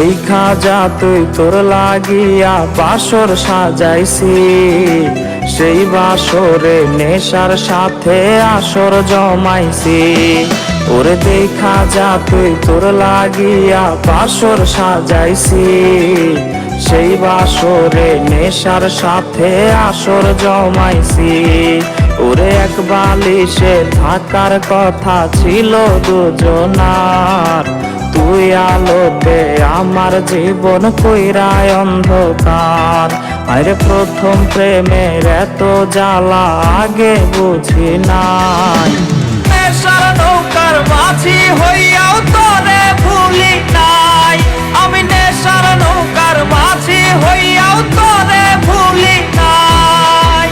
দেখা যা তুই তোর লাগিয়া বাসর সাজাইছি, সেই বাসরে নেশার সাথে আসর জমাইছি। ওরে দেখা যা তুই তোর লাগিয়া বাসর সাজাইছি, সেই বাসরে নেশার সাথে আসর জমাইছি। ওরে এক বালিশে থাকার কথা ছিল দুজনার, তুই আলোতে আমার জীবন কইরায় অন্ধকার। আরে প্রথম প্রেমের এত জ্বালা আগে বুঝি নাই, নেশার নৌকার মাঝি হইয়াও তোরে ভুলি নাই। আমি নেশার নৌকার মাঝি হইয়াও তোরে ভুলি নাই।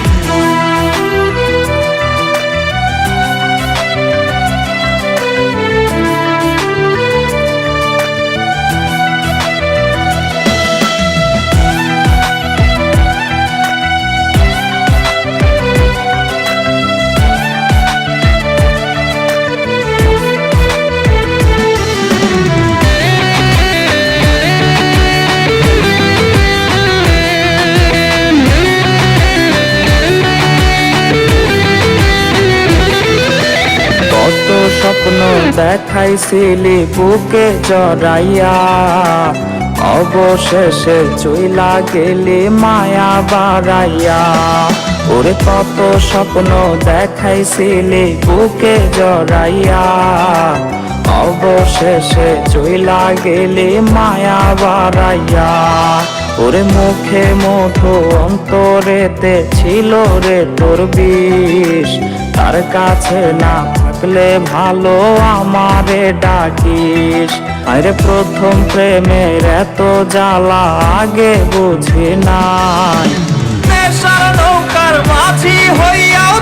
স্বপ্ন দেখাইছিলি বুকে জড়াইয়া, অবশেষে চইলা গেলি মায়া বাড়াইয়া। ওরে কত স্বপ্ন দেখাইছিলি বুকে জড়াইয়া, অবশেষে চইলা গেলি মায়া বাড়াইয়া। ওরে মুখে মধু অন্তরেতে ছিল রে তোর বিষ, তার কাছে না থাকলে ভালো আমারে ডাকিস। আরে প্রথম প্রেমের এত জ্বালা আগে বুঝি নাই, নেশার নৌকার মাঝি হইয়াও